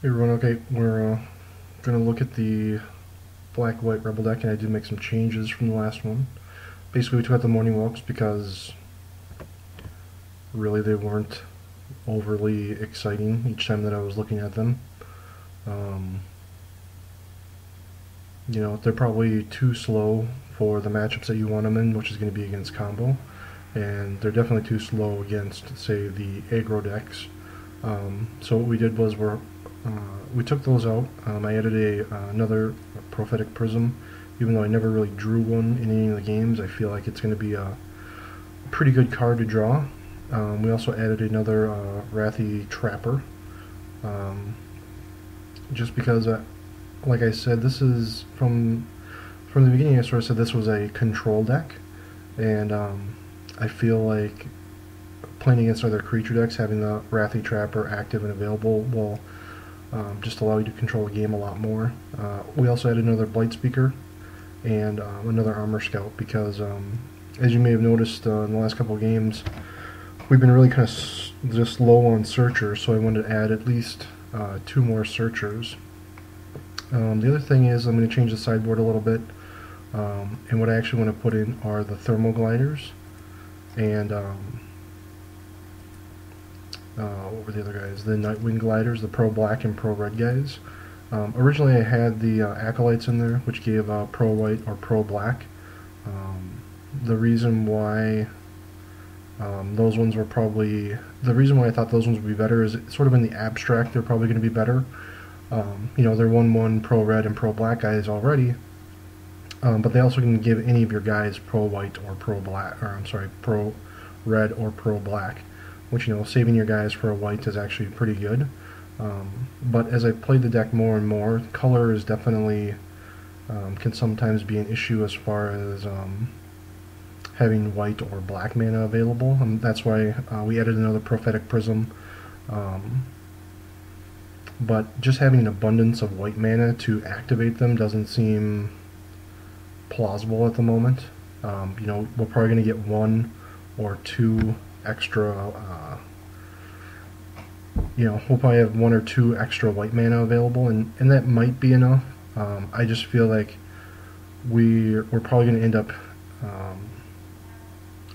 Hey everyone, okay, we're going to look at the black-white rebel deck, and I did make some changes from the last one. Basically, we took out the morning walks because really they weren't overly exciting each time that I was looking at them. Um, they're probably too slow for the matchups that you want them in, which is going to be against combo, and they're definitely too slow against, say, the aggro decks. So what we did was we took those out. I added another prophetic prism, even though I never really drew one in any of the games. I feel like it's going to be a pretty good card to draw. We also added another Wrathy Trapper, just because, like I said, this is from the beginning. I sort of said this was a control deck, and I feel like playing against other creature decks, having the Wrathy Trapper active and available will just allow you to control the game a lot more. We also added another Blight Speaker and another Armor Scout because, as you may have noticed in the last couple of games, we've been really kind of just low on searchers, so I wanted to add at least 2 more searchers. The other thing is I'm going to change the sideboard a little bit, and what I actually want to put in are the Thermal Gliders and what were the other guys? The Nightwing Gliders, the Pro Black and Pro Red guys. Originally I had the Acolytes in there, which gave Pro White or Pro Black. The reason why those ones were probably, the reason why I thought those ones would be better is sort of in the abstract they're probably going to be better. They're 1/1 Pro Red and Pro Black guys already, but they also can give any of your guys Pro White or Pro Black, or I'm sorry, Pro Red or Pro Black, which, saving your guys for a white is actually pretty good. But as I've played the deck more and more, color is definitely can sometimes be an issue as far as having white or black mana available. That's why we added another Prophetic Prism. But just having an abundance of white mana to activate them doesn't seem plausible at the moment. We're probably going to get 1 or 2 extra, we'll probably have 1 or 2 extra white mana available, and that might be enough. I just feel like we're probably going to end up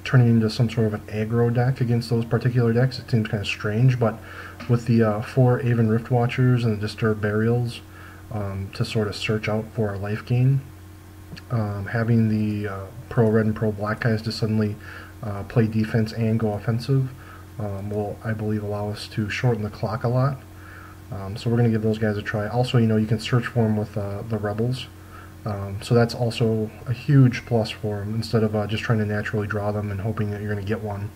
turning into some sort of an aggro deck against those particular decks. It seems kind of strange, but with the 4 Aven Rift Watchers and the Disturbed Burials to sort of search out for our life gain, having the Pro Red and Pro Black guys to suddenly play defense and go offensive will, I believe, allow us to shorten the clock a lot. So we're going to give those guys a try. Also, you can search for them with the Rebels. So that's also a huge plus for them, instead of just trying to naturally draw them and hoping that you're going to get one,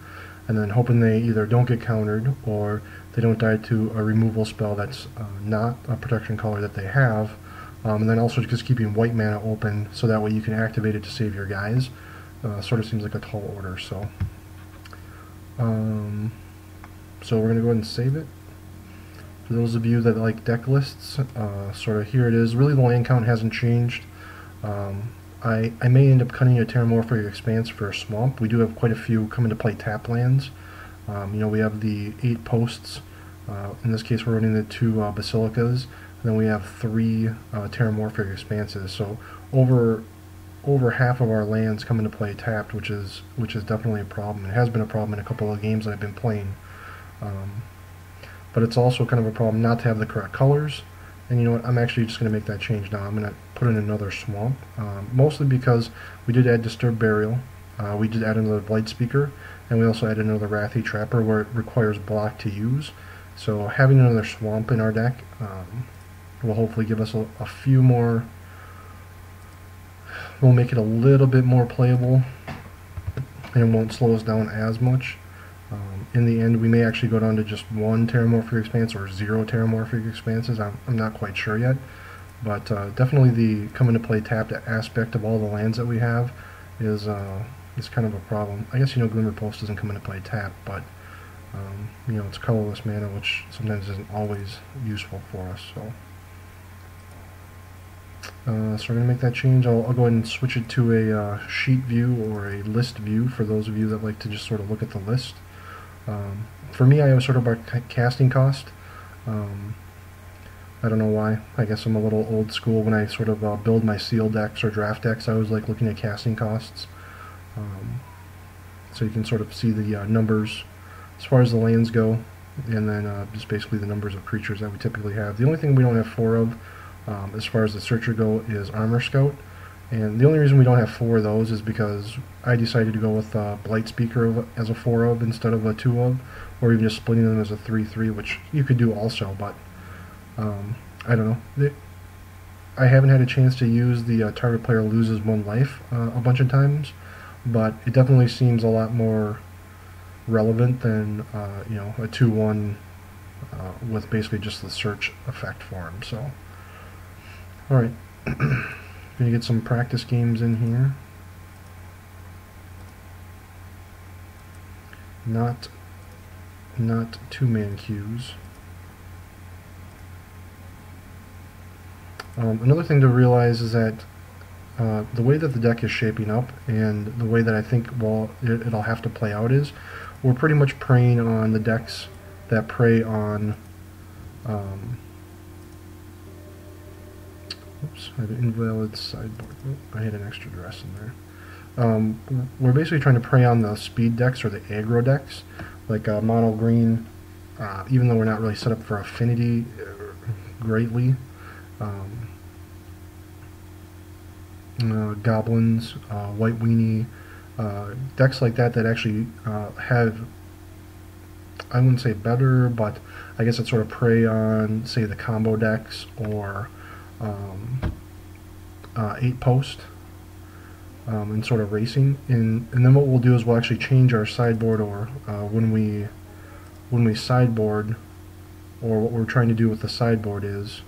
and then hoping they either don't get countered or they don't die to a removal spell that's not a protection color that they have. And then also just keeping white mana open so that way you can activate it to save your guys. Sort of seems like a tall order, so so we're going to go ahead and save it. For those of you that like deck lists, sort of here it is. Really the land count hasn't changed. I may end up cutting a Terramorphic Expanse for a swamp. We do have quite a few come into play tap lands. We have the 8 posts. In this case we're running the 2 Basilicas, and then we have 3 Terramorphic Expanses. So over half of our lands come into play tapped, which is definitely a problem. It has been a problem in a couple of games that I've been playing. But it's also kind of a problem not to have the correct colors. And you know what, I'm actually just going to make that change now. I'm going to put in another swamp, mostly because we did add Disturbed Burial, we did add another Blight Speaker, and we also added another Wrathy Trapper where it requires block to use. So having another swamp in our deck will hopefully give us a few more, will make it a little bit more playable, and it won't slow us down as much. In the end, we may actually go down to just 1 Terramorphic Expanse or 0 Terramorphic Expanses. I'm not quite sure yet, but definitely the come into play tapped aspect of all the lands that we have is kind of a problem. I guess Glimmer Pulse doesn't come into play tapped, but it's colorless mana, which sometimes isn't always useful for us. So we're going to make that change. I'll go ahead and switch it to a sheet view or a list view for those of you that like to just sort of look at the list. For me, I always sort of by casting cost. I don't know why. I guess I'm a little old school. When I sort of build my seal decks or draft decks, I always like looking at casting costs. So you can sort of see the numbers as far as the lands go, and then just basically the numbers of creatures that we typically have. The only thing we don't have 4 of, as far as the searcher go, is Armor Scout. And the only reason we don't have 4 of those is because I decided to go with Blight Speaker as a 4 of instead of a 2 of, or even just splitting them as a 3/3, which you could do also, but I don't know. I haven't had a chance to use the target player loses 1 life a bunch of times, but it definitely seems a lot more relevant than you know, a 2/1 with basically just the search effect for him. So, all right. Gonna get some practice games in here. Not 2-man queues. Another thing to realize is that the way that the deck is shaping up and the way that I think it'll have to play out is we're pretty much preying on the decks that prey on oops, I have an invalid sideboard. Oh, I had an extra dress in there. We're basically trying to prey on the speed decks or the aggro decks, like mono green, even though we're not really set up for affinity greatly. Goblins, White Weenie, decks like that actually have, I wouldn't say better, but I guess it sort of prey on, say, the combo decks or 8-post and sort of racing. And then what we'll do is we'll actually change our sideboard, or when we sideboard, or what we're trying to do with the sideboard is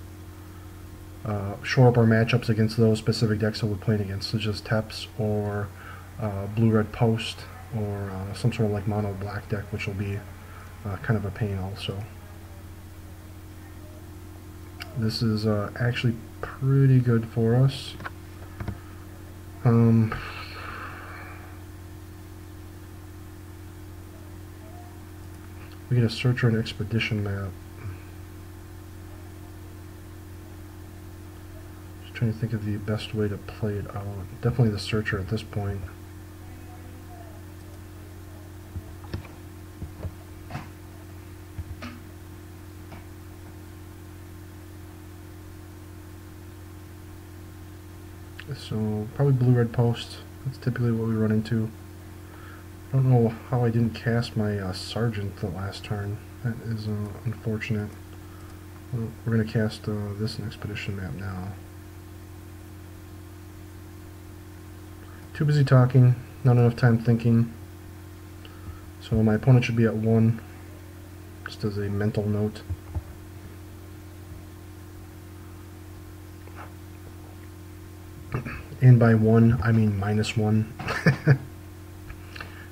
shore up our matchups against those specific decks that we're playing against, such as Teps or blue-red post, or some sort of like mono-black deck, which will be kind of a pain also. This is actually pretty good for us. We get a searcher and expedition map. Just trying to think of the best way to play it out. Definitely the searcher at this point. So probably blue-red post. That's typically what we run into. I don't know how I didn't cast my Sergeant the last turn. That is unfortunate. We're going to cast this expedition map now. Too busy talking, not enough time thinking. So my opponent should be at 1, just as a mental note. And by 1, I mean -1.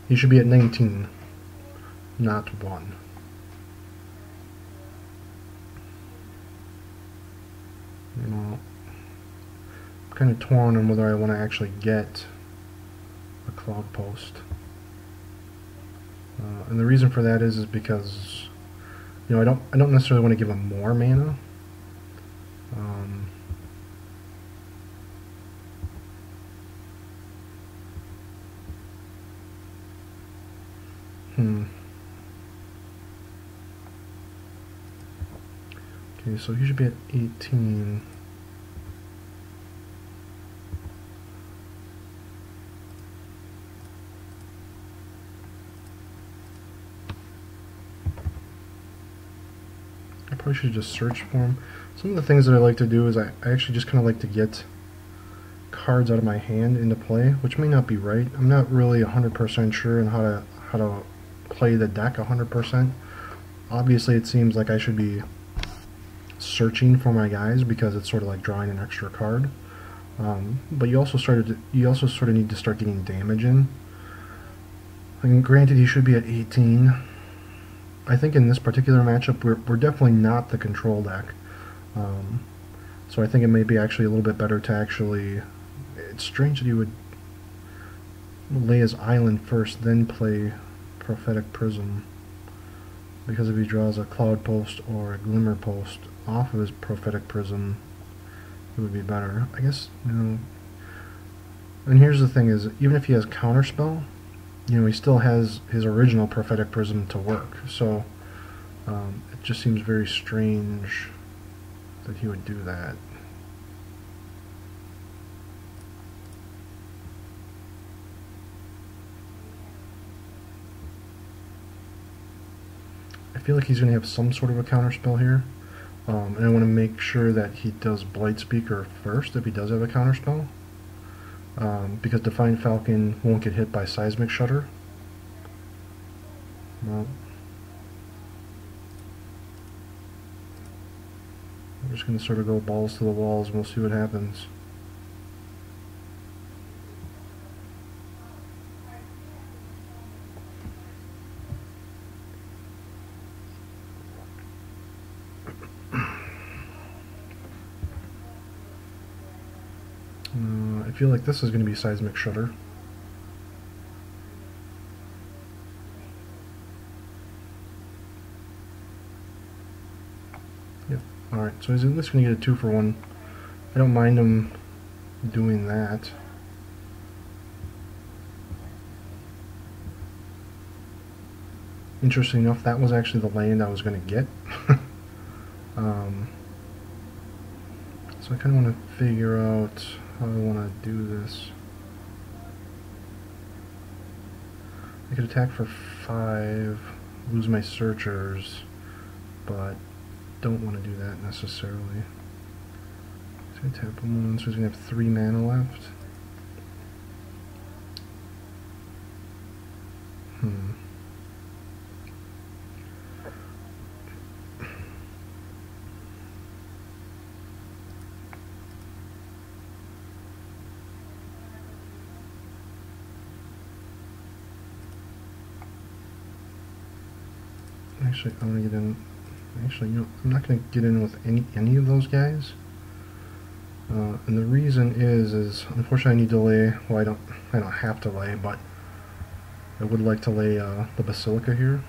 He should be at 19, not 1. You know, I'm kind of torn on whether I want to actually get a cloud post. And the reason for that is because, you know, I don't necessarily want to give him more mana. Okay, so he should be at 18. I probably should just search for him. Some of the things that I like to do is I actually just kind of like to get cards out of my hand into play, which may not be right. I'm not really 100% sure on how to play the deck 100%. Obviously, it seems like I should be searching for my guys because it's sort of like drawing an extra card. But you also sort of need to start getting damage in. I mean, granted, he should be at 18. I think in this particular matchup, we're definitely not the control deck. So I think it may be actually a little bit better to actually. It's strange that he would lay his island first, then play Prophetic Prism. because if he draws a cloud post or a glimmer post off of his prophetic prism, it would be better. I guess, you know. And here's the thing: is even if he has counterspell, you know, he still has his original prophetic prism to work. So it just seems very strange that he would do that. I feel like he's going to have some sort of a counterspell here, and I want to make sure that he does Blight Speaker first if he does have a counterspell, because Defiant Falcon won't get hit by Seismic Shudder. Well, we're just going to sort of go balls to the walls and we'll see what happens. I feel like this is going to be Seismic Shudder. Yep. Alright, so he's at least going to get a 2-for-1. I don't mind him doing that. Interesting enough, that was actually the land I was going to get. So I kind of want to figure out how I want to do this. I could attack for 5, lose my searchers, but don't want to do that necessarily. So I tap him once, so he's going to have 3 mana left. Actually, I'm gonna get in. Actually, you know, I'm not gonna get in with any of those guys. And the reason is unfortunately I need to lay. Well, I don't have to lay, but I would like to lay the Basilica here.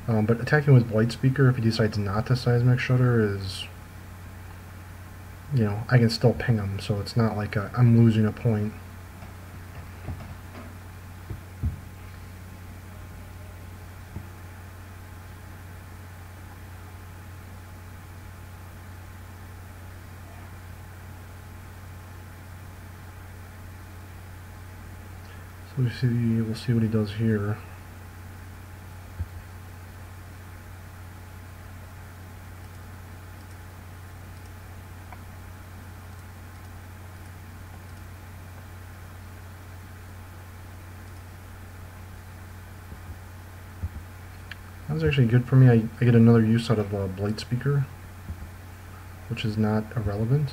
But attacking with Blight Speaker, if he decides not to Seismic Shudder, is, you know, I can still ping him, so it's not like I'm losing a point. So we'll see what he does here. That was actually good for me. I get another use out of Blight Speaker, which is not irrelevant.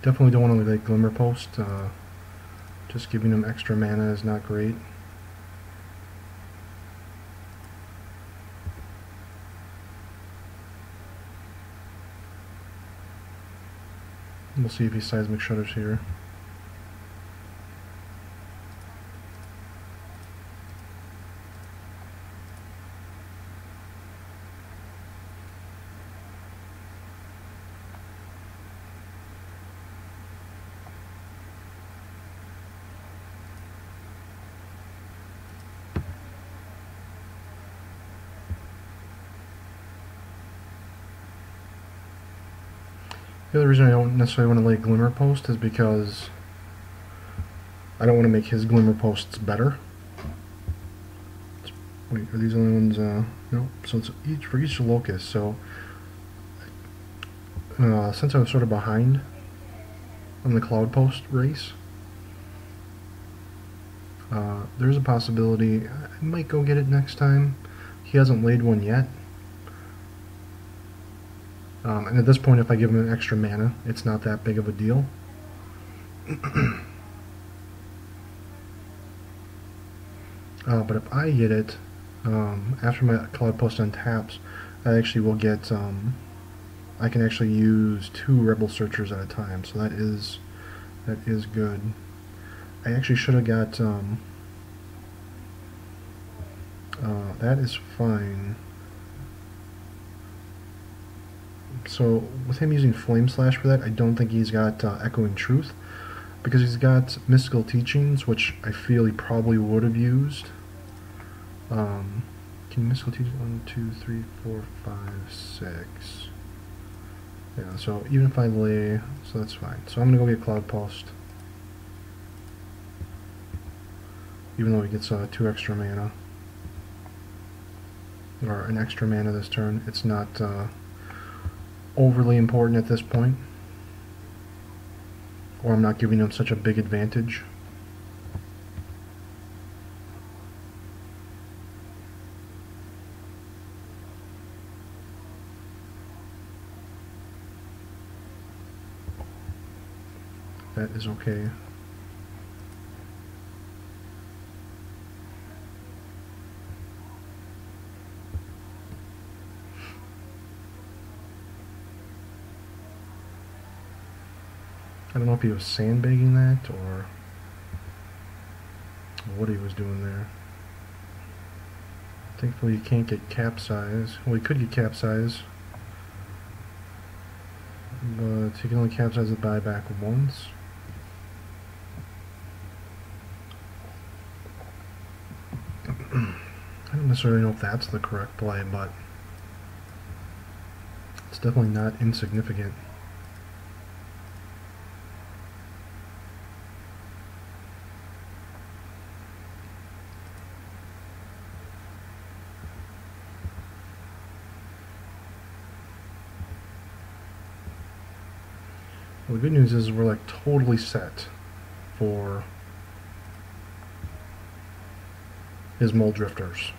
Definitely don't want to like Glimmer Post. Just giving him extra mana is not great. We'll see if he Seismic Shudders here. The other reason I don't necessarily want to lay Glimmer Post is because I don't want to make his Glimmer Posts better. Wait, are these the only ones? No. So it's for each locus. So since I was sort of behind on the Cloud Post race, there's a possibility I might go get it next time. He hasn't laid one yet. And at this point, if I give him an extra mana, it's not that big of a deal. But if I get it, after my Cloud Post untaps, I actually will get, I can actually use 2 Rebel Searchers at a time, so that is good. I actually should have got, that is fine. So with him using Flame Slash for that, I don't think he's got Echoing Truth, because he's got Mystical Teachings, which I feel he probably would have used. Can Mystical Teachings 1, 2, 3, 4, 5, 6. Yeah, so even if I lay, so that's fine. So I'm gonna go get Cloud Pulsed, even though he gets 2 extra mana, or an extra mana this turn. It's not overly important at this point, or I'm not giving him such a big advantage. That is okay. I don't know if he was sandbagging that or what he was doing there. Thankfully he can't get capsize. Well, he could get capsize, but he can only capsize the buyback once. I don't necessarily know if that's the correct play, but it's definitely not insignificant. Well, the good news is we're like totally set for his Mole Drifters.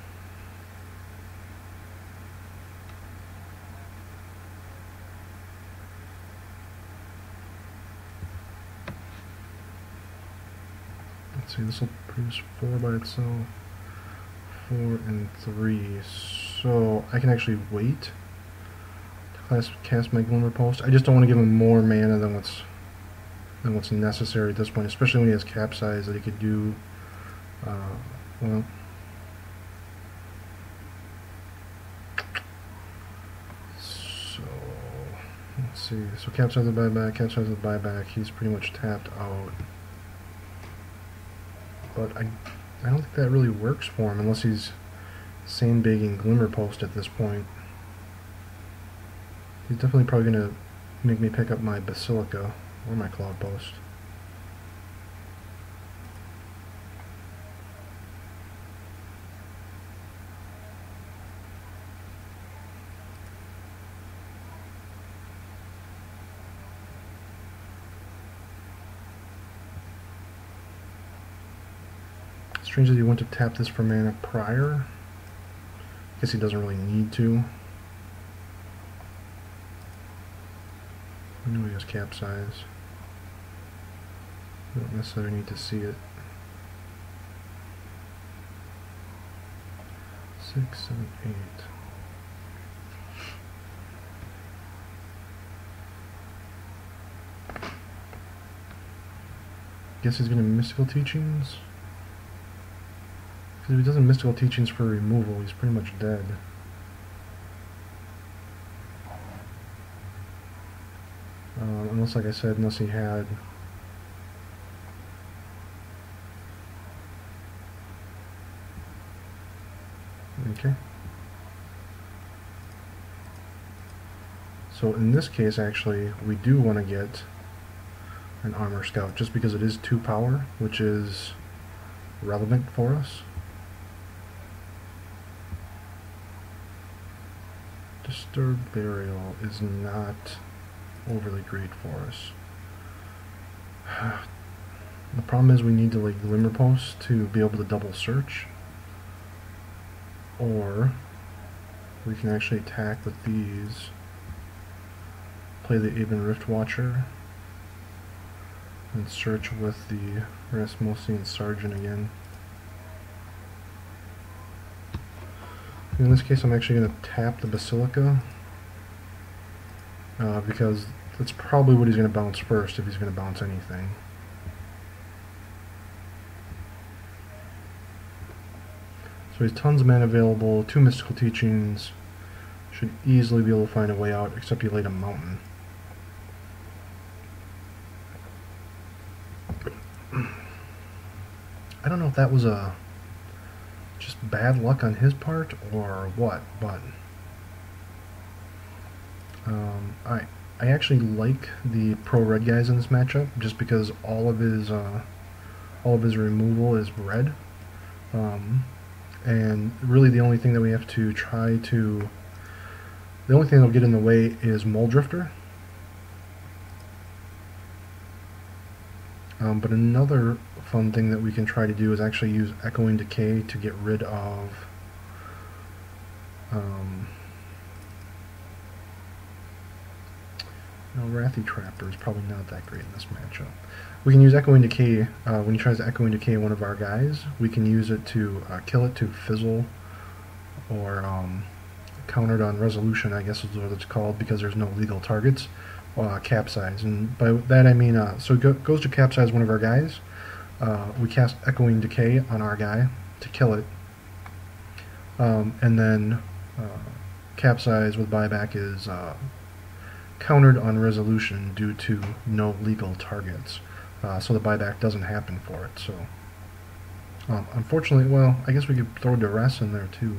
Let's see, this will produce 4 by itself. 4 and 3. So I can actually wait to cast my Glimmer Post. I just don't want to give him more mana than what's necessary at this point, especially when he has capsize that he could do. Well, so let's see. So capsize the buyback. He's pretty much tapped out. But I don't think that really works for him unless he's sandbagging Glimmer Post at this point. He's definitely probably going to make me pick up my Basilica or my Cloud Post. Strange that he went to tap this for mana prior. I guess he doesn't really need to. I know he has capsize. You don't necessarily need to see it. 6, 7, 8. Guess he's going to Mystical Teachings. Because if he doesn't Mystical Teachings for removal, he's pretty much dead. Unless, like I said, unless he had... Okay. So in this case, actually, we do want to get an Armor Scout, just because it is 2 power, which is relevant for us. Disturbed Burial is not overly great for us. The problem is we need to like Glimmer Post to be able to double search, or we can actually attack with these, play the Aven Rift Watcher, and search with the Rasmussen Sergeant again. In this case, I'm actually going to tap the Basilica, because that's probably what he's going to bounce first if he's going to bounce anything. So he has tons of mana available, 2 mystical teachings, should easily be able to find a way out, except he laid a mountain. I don't know if that was just bad luck on his part or what, but I actually like the pro red guys in this matchup just because all of his removal is red, and really the only thing that we have to the only thing that'll get in the way is Mole Drifter. But another fun thing that we can try to do is actually use Echoing Decay to get rid of Wrathy Trapper is probably not that great in this matchup. We can use Echoing Decay when he tries to Echoing Decay one of our guys. We can use it to kill it to fizzle, or countered on resolution, I guess is what it's called, because there's no legal targets. Capsize, and by that I mean so it goes to capsize one of our guys. We cast Echoing Decay on our guy to kill it, and then capsize with buyback is countered on resolution due to no legal targets, so the buyback doesn't happen for it. So unfortunately, well, I guess we could throw duress in there too.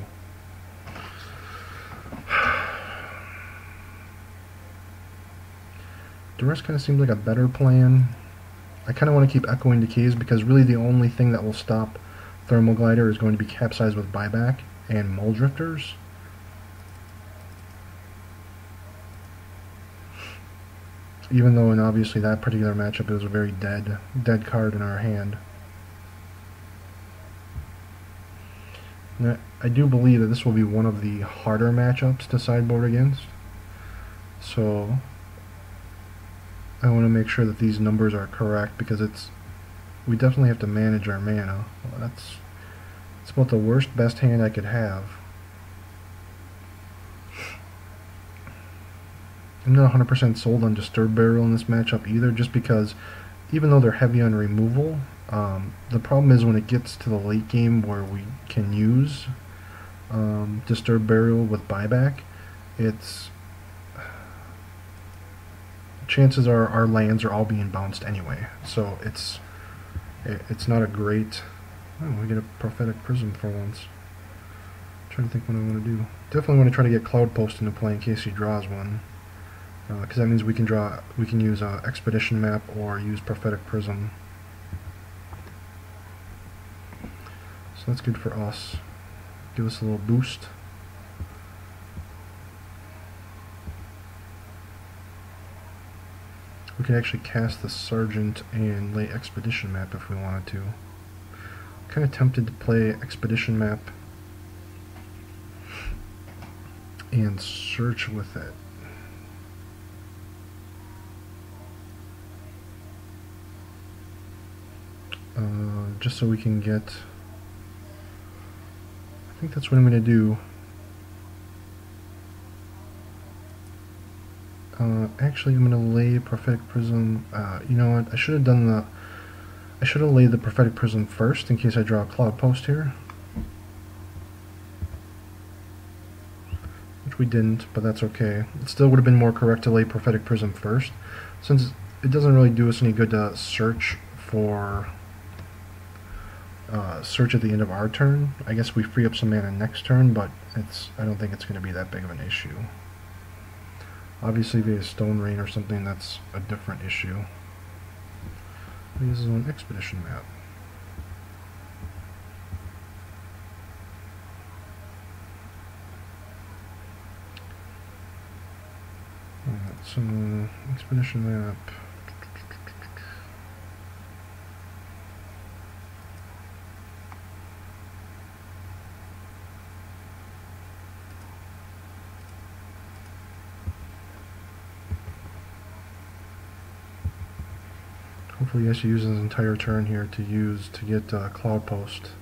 Duress kind of seems like a better plan. I kind of want to keep Echoing Decays because really the only thing that will stop Thermal Glider is going to be capsized with buyback and Mole Drifters. Even though in obviously that particular matchup it was a very dead card in our hand. Now, I do believe that this will be one of the harder matchups to sideboard against. So I want to make sure that these numbers are correct because we definitely have to manage our mana. Well, it's about the worst best hand I could have. I'm not 100% sold on Disturb Burial in this matchup either, just because even though they're heavy on removal, the problem is when it gets to the late game where we can use Disturb Burial with buyback, chances are our lands are all being bounced anyway, so it's not a great. Oh, we get a Prophetic Prism for once. I'm trying to think what I want to do. Definitely want to try to get Cloud Post into play in case he draws one, because that means we can use Expedition Map or use Prophetic Prism. So that's good for us. Give us a little boost. We could actually cast the Sergeant and lay Expedition Map if we wanted to. Kind of tempted to play Expedition Map and search with it. Just so we can get. I think that's what I'm going to do. Actually, I'm going to lay Prophetic Prism. You know what? I should have done I should have laid the Prophetic Prism first in case I draw a Cloud Post here. Which we didn't, but that's okay. It still would have been more correct to lay Prophetic Prism first, since it doesn't really do us any good to search for search at the end of our turn. I guess we free up some mana next turn, but I don't think it's going to be that big of an issue. Obviously, if he has Stone Rain or something, that's a different issue. He uses an Expedition Map. Alright, so Expedition Map. Hopefully he has to use his entire turn here to get Cloud Post.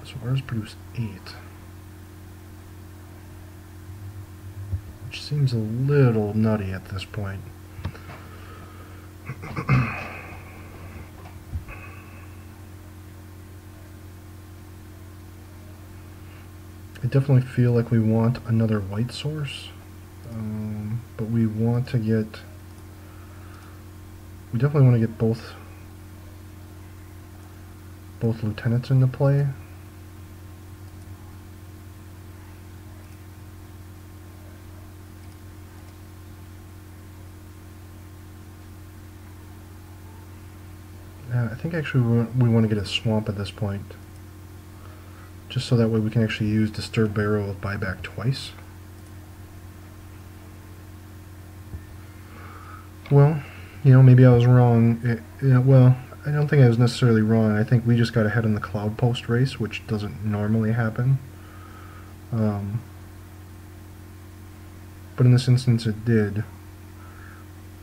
So ours produced 8. which seems a little nutty at this point. I definitely feel like we want another white source, but we definitely want to get both lieutenants into play. I think actually we want to get a swamp at this point, just so that way we can actually use Disturb Barrow with buyback twice. Well, you know, maybe I was wrong. Well, I don't think I was necessarily wrong. I think we just got ahead in the cloud post race, which doesn't normally happen. But in this instance it did.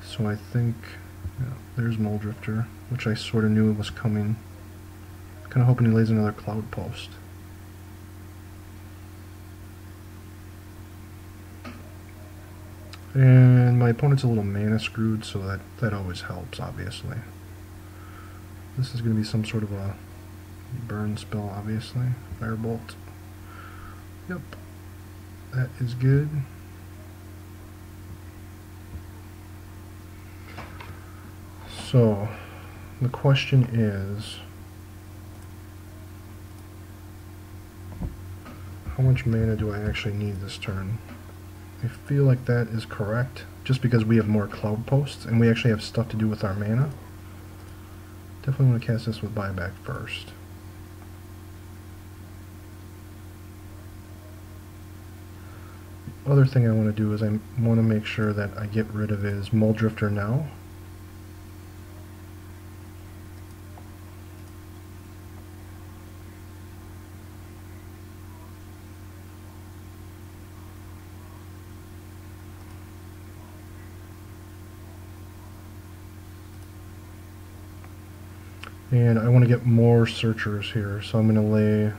So I think, yeah, there's Muldrifter, which I sort of knew was coming. Kind of hoping he lays another cloud post. And my opponent's a little mana screwed, so that always helps, obviously. This is going to be some sort of a burn spell, obviously. Firebolt. Yep. That is good. So, the question is, how much mana do I actually need this turn? I feel like that is correct, just because we have more cloud posts, and we actually have stuff to do with our mana. Definitely want to cast this with buyback first. Other thing I want to do is I want to make sure that I get rid of his Muldrifter now. And I want to get more searchers here, so I'm going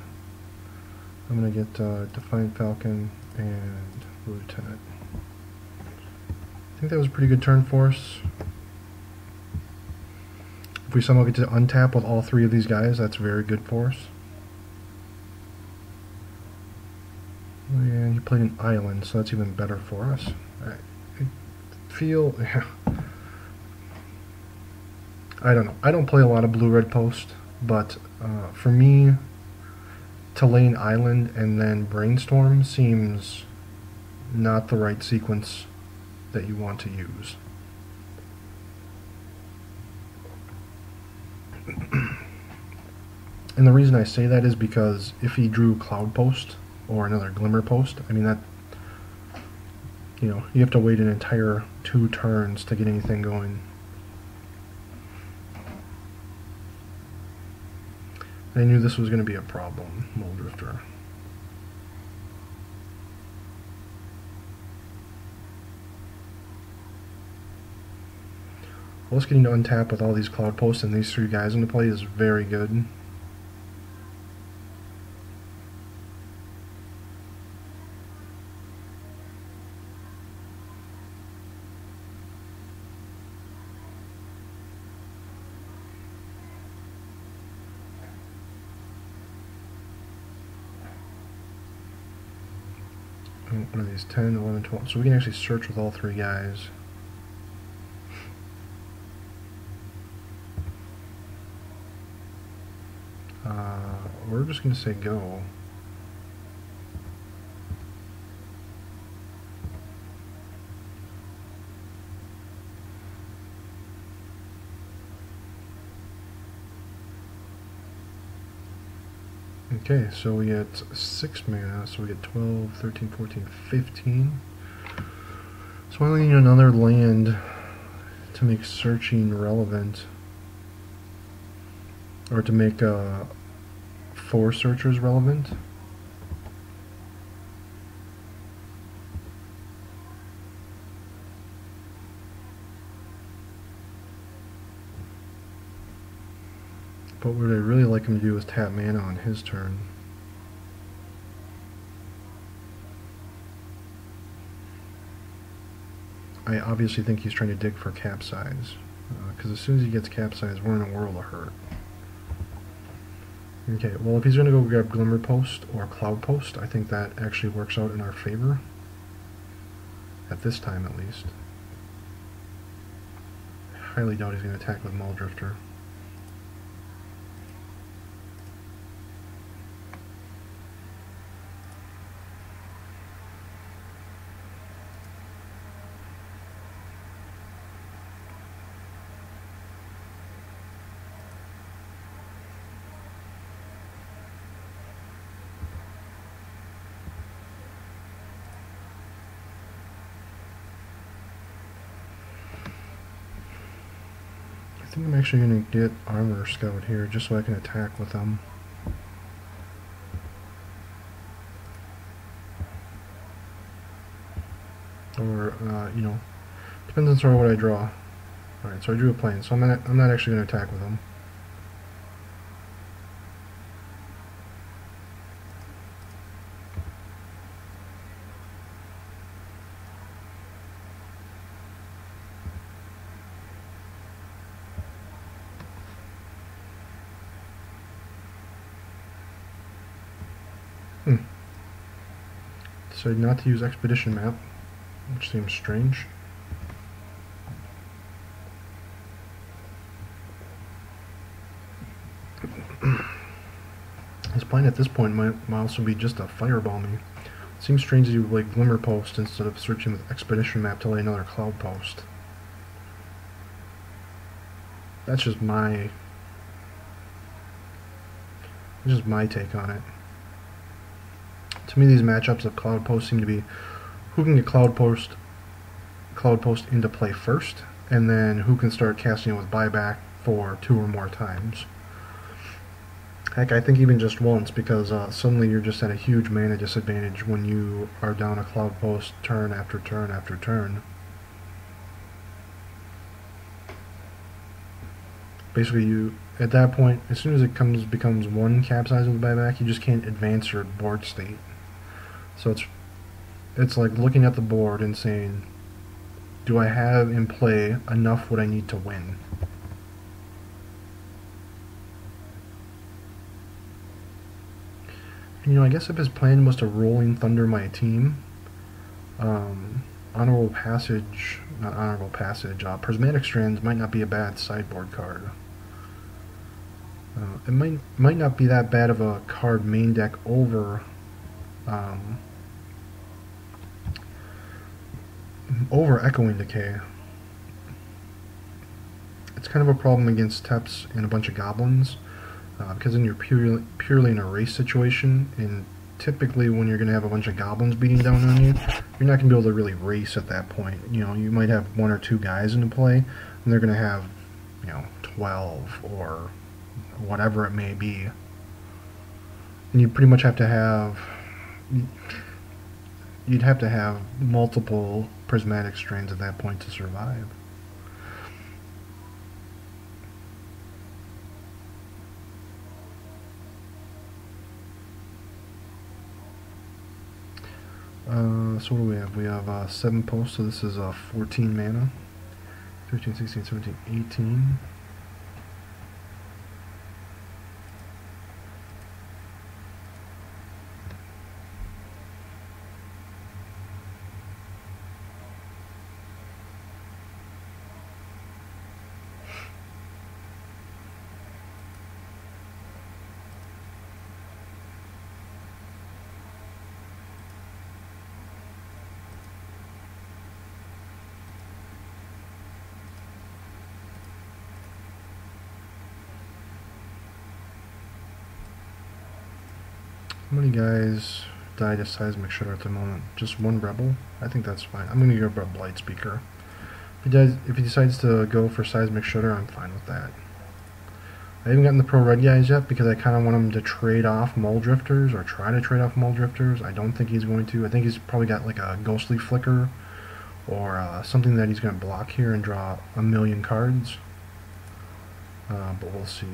to get Defiant Falcon and Lieutenant. I think that was a pretty good turn for us. If we somehow get to untap with all three of these guys, that's very good for us. And he played an island, so that's even better for us. I feel... I don't know. I don't play a lot of blue-red post, but for me, to lane island and then brainstorm seems not the right sequence that you want to use. And the reason I say that is because if he drew Cloud Post or another Glimmer Post, I mean that, you know, you have to wait an entire 2 turns to get anything going. I knew this was going to be a problem, Muldrifter. Well, us getting to untap with all these cloud posts and these 3 guys into play is very good. What are these? 10, 11, 12. So we can actually search with all 3 guys. We're just going to say go. Okay, so we get 6 mana, so we get 12, 13, 14, 15. So I need another land to make searching relevant, or to make 4 searchers relevant. But what I'd really like him to do is tap mana on his turn. I obviously think he's trying to dig for capsize. Because as soon as he gets capsize, we're in a world of hurt. Okay, well if he's going to go grab Glimmer Post or Cloud Post, I think that actually works out in our favor. At this time, at least. I highly doubt he's going to attack with Mull Drifter. I think I'm actually going to get Armor Scout here just so I can attack with them. Or, you know, depends on sort of what I draw. Alright, so I drew a plane, so I'm not actually going to attack with them. Decided not to use Expedition Map, which seems strange. His plan at this point might also be just to fireball me. It seems strange that he would like Glimmer Post instead of searching with Expedition Map to lay another Cloud Post. That's just my take on it. To me, these matchups of Cloud Post seem to be who can get Cloud Post into play first, and then who can start casting it with buyback for 2 or more times. Heck, I think even just once, because suddenly you're just at a huge mana disadvantage when you are down a Cloud Post turn after turn after turn. Basically, at that point, as soon as it becomes 1 capsize with buyback, you just can't advance your board state. So it's like looking at the board and saying, do I have in play enough what I need to win? And, you know, I guess if his plan was to Rolling Thunder my team, Honorable Passage, not Honorable Passage, Prismatic Strands might not be a bad sideboard card. It might not be that bad of a card main deck over Echoing Decay. It's kind of a problem against Teps and a bunch of goblins, because then you're purely in a race situation, and typically when you're going to have a bunch of goblins beating down on you, you're not going to be able to really race at that point. You know, you might have 1 or 2 guys into play, and they're going to have, you know, 12 or whatever it may be. And you pretty much have to have, you'd have to have multiple Prismatic Strains at that point to survive. So what do we have? We have 7 posts, so this is 14 mana. 15, 16, 17, 18. How many guys died to Seismic Shudder at the moment? Just 1 Rebel? I think that's fine. I'm going to go for a Blight Speaker. If he decides to go for Seismic Shudder, I'm fine with that. I haven't gotten the Pro Red guys yet because I kind of want him to trade off Mull Drifters, or try to trade off Mull Drifters. I don't think he's going to. I think he's probably got like a Ghostly Flicker or something that he's going to block here and draw a million cards. But we'll see.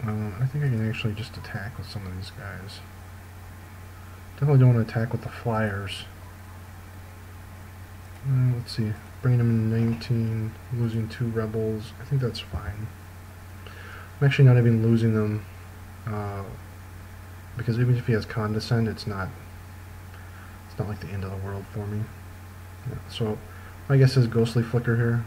I think I can actually just attack with some of these guys. Definitely don't want to attack with the flyers. Let's see. Bringing him in 19, losing 2 rebels. I think that's fine. I'm actually not even losing them because even if he has condescend, it's not like the end of the world for me. Yeah, so I guess his ghostly flicker here.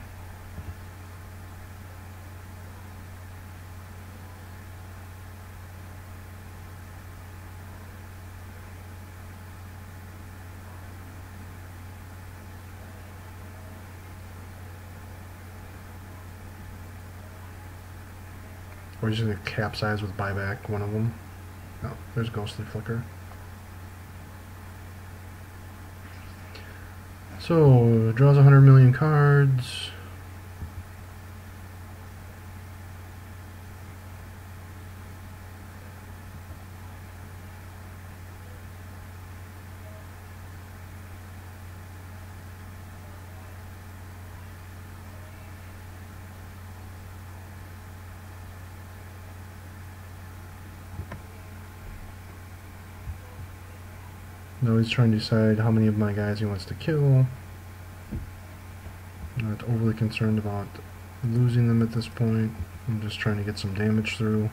Or just going to capsize with buyback one of them. Oh, there's ghostly flicker. So, draws 100 million cards. Now he's trying to decide how many of my guys he wants to kill. Not overly concerned about losing them at this point. I'm just trying to get some damage through.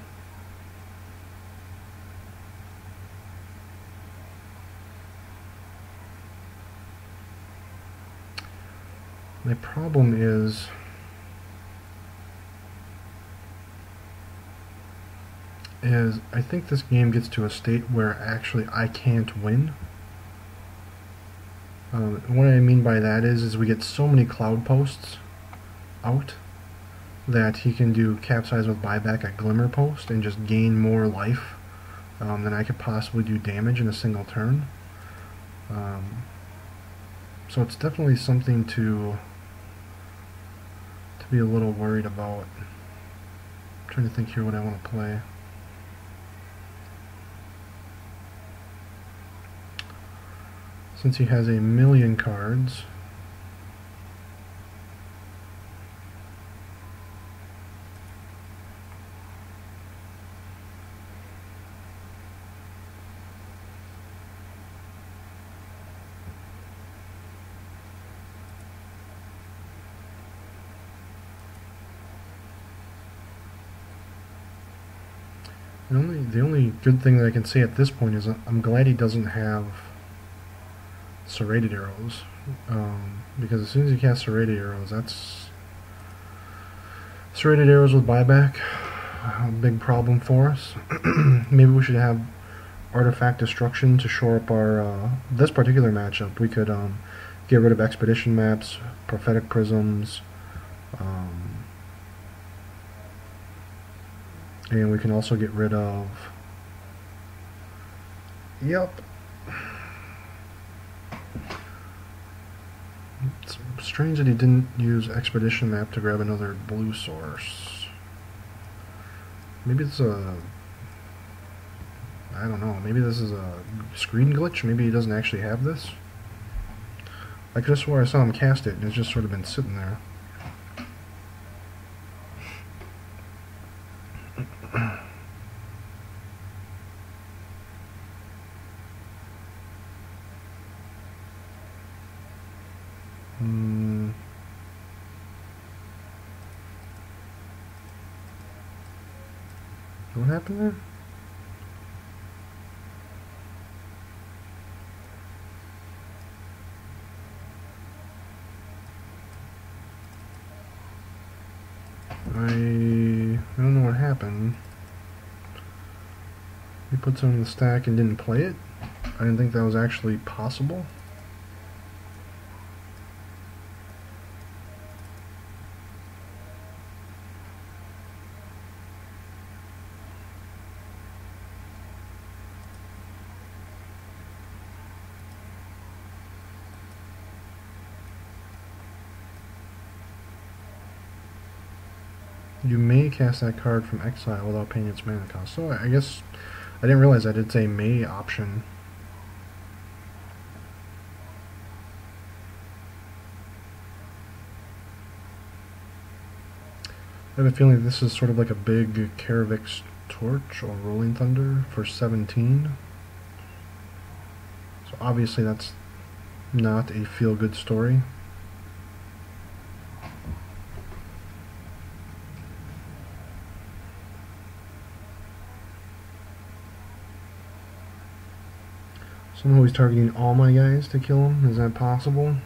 My problem is I think this game gets to a state where actually I can't win. What I mean by that is we get so many cloud posts out that he can do capsize with buyback at glimmer post and just gain more life than I could possibly do damage in a single turn. So it's definitely something to be a little worried about. I'm trying to think here what I want to play. Since he has 1,000,000 cards, the only good thing that I can say at this point is I'm glad he doesn't have serrated arrows, because as soon as he casts serrated arrows, that's serrated arrows with buyback, a big problem for us. Maybe we should have artifact destruction to shore up our this particular matchup. We could get rid of expedition maps, prophetic prisms, and we can also get rid of, yep, it's strange that he didn't use expedition map to grab another blue source. Maybe it's a, I don't know, maybe this is a screen glitch. Maybe he doesn't actually have this. I could have swore I saw him cast it and it's just sort of been sitting there. What happened there? I don't know what happened. He put some in the stack and didn't play it. I didn't think that was actually possible. You may cast that card from exile without paying its mana cost. So I guess I didn't realize that it's a may option. I have a feeling this is sort of like a big Karavik Torch or Rolling Thunder for 17. So obviously that's not a feel-good story. So I'm always targeting all my guys to kill him. Is that possible?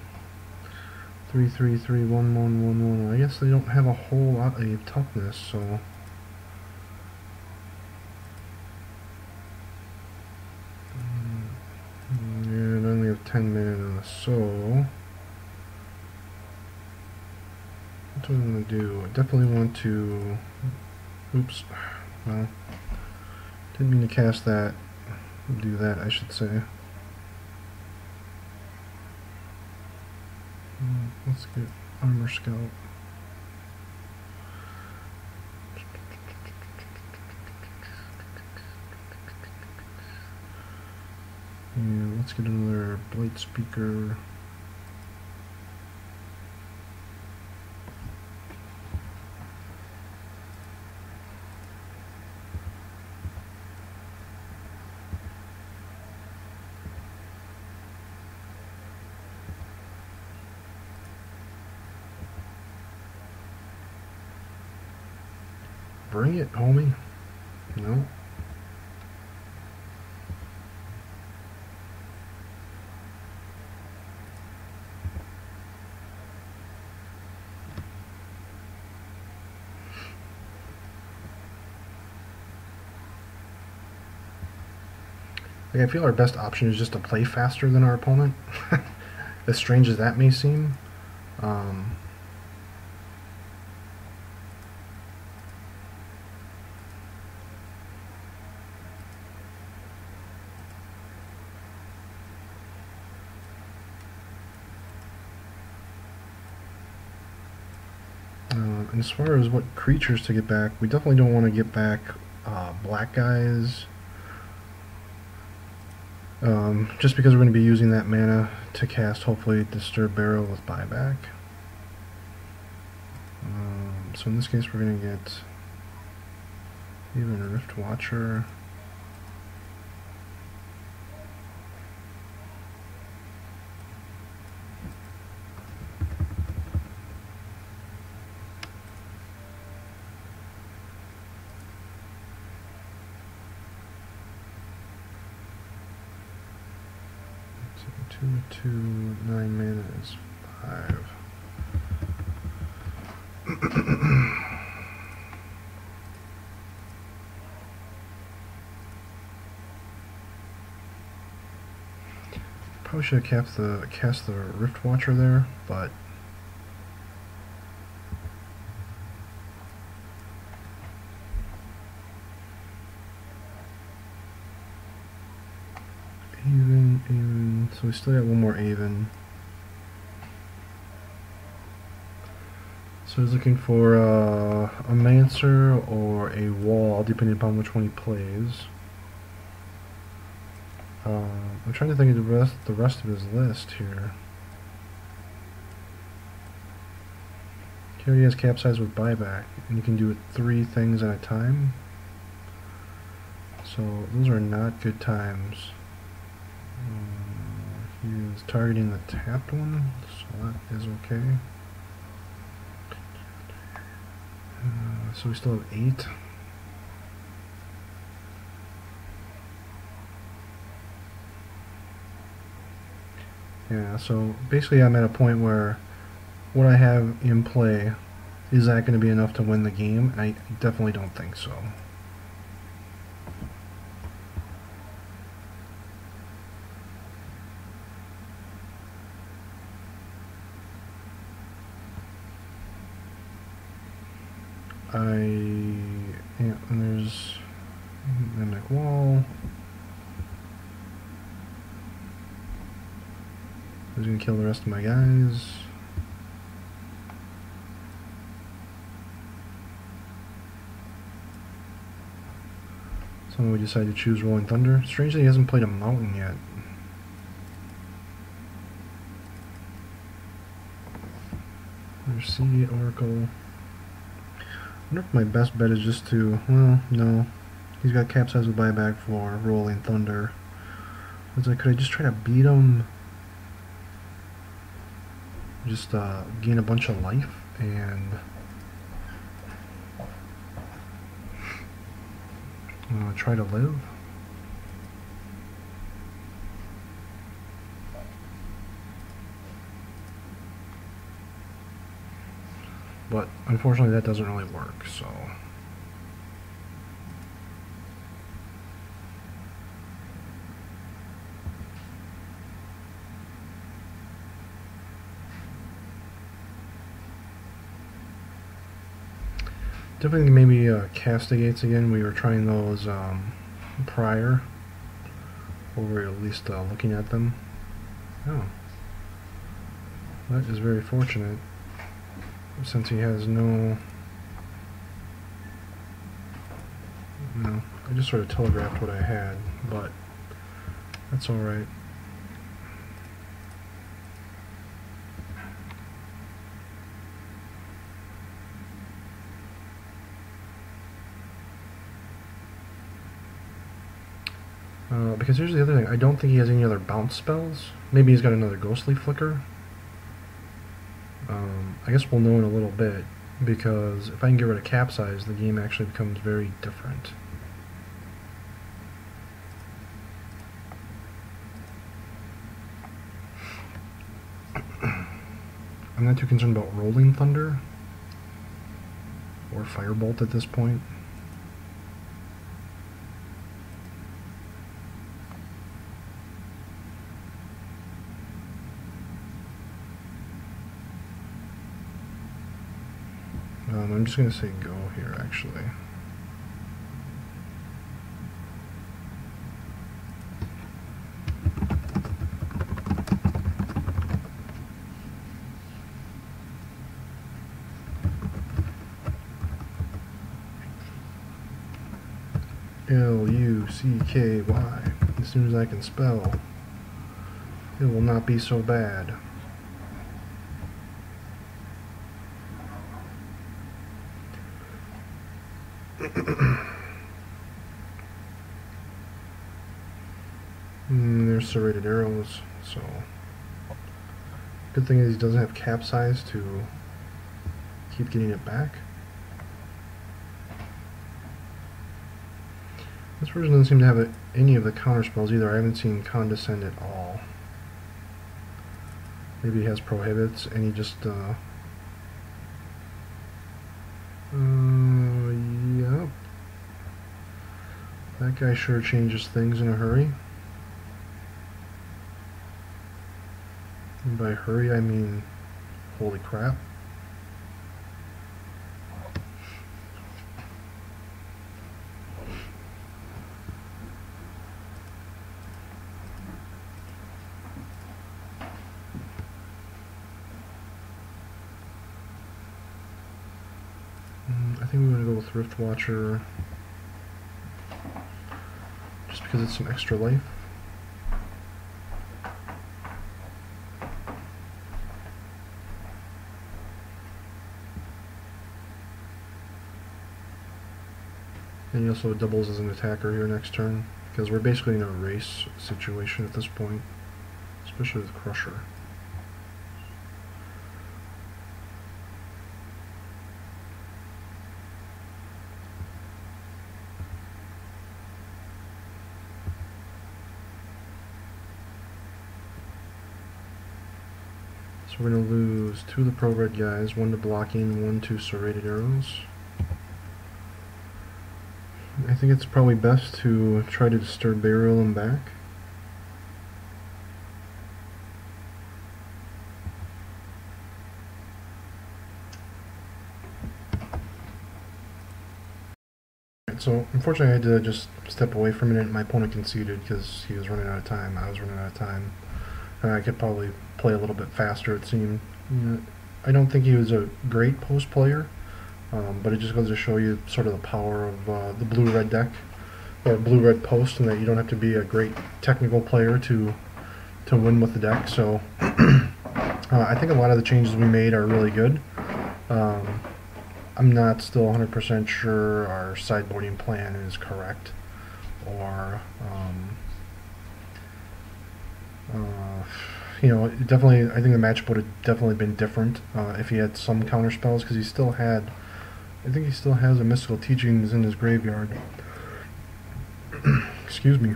3, 3, 3, 1, 1, 1, 1. I guess they don't have a whole lot of toughness, so. And I only have 10 mana, so. What do I want to do? I definitely want to. Oops. Well, didn't mean to cast that. Do that, I should say. Let's get Armor Scout. And let's get another Blight Speaker. Bring it, homie. No. Like, I feel our best option is just to play faster than our opponent. As strange as that may seem. And as far as what creatures to get back, we definitely don't want to get back black guys. Just because we're going to be using that mana to cast, hopefully, Disturb Barrow with buyback. So in this case, we're going to get even Rift Watcher. So 2, 9 mana is 5. Probably should have cast the Rift Watcher there, but Aven, so we still got one more Aven. So he's looking for a Mancer or a Wall, depending upon which one he plays. I'm trying to think of the rest of his list here. Here he has Capsize with buyback, and you can do 3 things at a time. So those are not good times. He is targeting the tapped one, so that is okay. So we still have 8. Yeah, so basically I'm at a point where what I have in play, is that going to be enough to win the game? I definitely don't think so. Yeah, and there's Mimic Wall. Who's gonna kill the rest of my guys? Someone we decided to choose Rolling Thunder. Strangely, he hasn't played a Mountain yet. There's Sea Oracle. I wonder if my best bet is just to, well, no. He's got capsize with buyback for rolling thunder. I was like, could I just try to beat him? Just gain a bunch of life and try to live. But unfortunately that doesn't really work, so definitely maybe castigates again. We were trying those prior, or we were at least looking at them. Oh, that is very fortunate, since he has no. I just sort of telegraphed what I had, but that's all right. Because here's the other thing, I don't think he has any other bounce spells. Maybe he's got another ghostly flicker. I guess we'll know in a little bit, because if I can get rid of capsize, the game actually becomes very different. I'm not too concerned about rolling thunder or firebolt at this point. I'm just going to say go here, actually. L-U-C-K-Y. As soon as I can spell, it will not be so bad. There's serrated arrows, so good thing is he doesn't have capsize to keep getting it back. This version doesn't seem to have any of the counter spells either. I haven't seen condescend at all. Maybe he has prohibits and he just yep. That guy sure changes things in a hurry. And by hurry I mean holy crap. I think we're going to go with Rift Watcher just because it's some extra life. And he also doubles as an attacker here next turn, because we're basically in a race situation at this point, especially with Crusher. So we're going to lose 2 of the pro-red guys, 1 to blocking, 1 to serrated arrows. I think it's probably best to try to disturb burial him back. So unfortunately I had to just step away for a minute. My opponent conceded because he was running out of time. I was running out of time. I could probably play a little bit faster, it seemed. I don't think he was a great post player, but it just goes to show you sort of the power of the blue-red deck, or blue-red post, and that you don't have to be a great technical player to win with the deck. So I think a lot of the changes we made are really good. I'm not still 100% sure our sideboarding plan is correct, or definitely, I think the matchup would have definitely been different if he had some counter spells, because I think he still has a Mystical Teachings in his graveyard. Excuse me.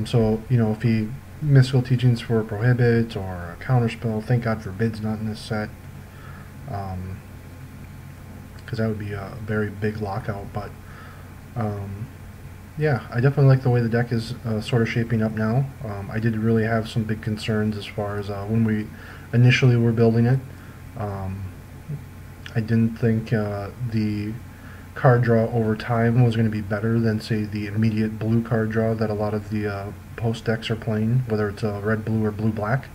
So, if he Mystical Teachings for a Prohibit or a counterspell, thank God Forbid's not in this set, because that would be a very big lockout. But yeah, I definitely like the way the deck is sort of shaping up now. I did really have some big concerns as far as when we initially were building it. I didn't think the card draw over time was going to be better than, say, the immediate blue card draw that a lot of the post decks are playing, whether it's red blue or blue black.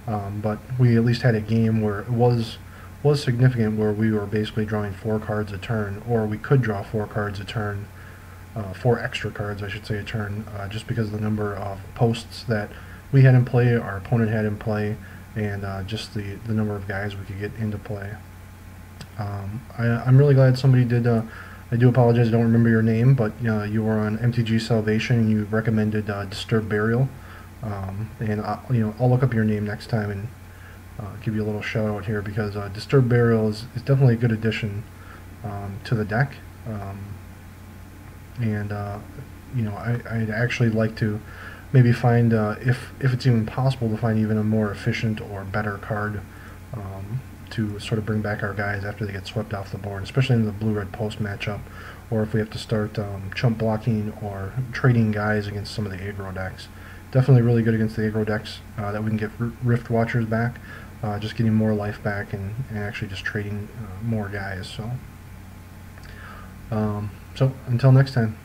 But we at least had a game where it was significant, where we were basically drawing 4 cards a turn, or we could draw 4 cards a turn, 4 extra cards I should say a turn, just because of the number of posts that we had in play, our opponent had in play, and just the number of guys we could get into play. I'm really glad somebody did. I do apologize, I don't remember your name, but you were on MTG Salvation and you recommended Disturbed Burial, and I'll look up your name next time and give you a little shout out here, because Disturbed Burial is definitely a good addition to the deck, and I'd actually like to maybe find, if it's even possible, to find even a more efficient or better card to sort of bring back our guys after they get swept off the board, especially in the blue-red post matchup, or if we have to start chump blocking or trading guys against some of the aggro decks. Definitely really good against the aggro decks that we can get Rift Watchers back, just getting more life back, and actually just trading more guys. So until next time.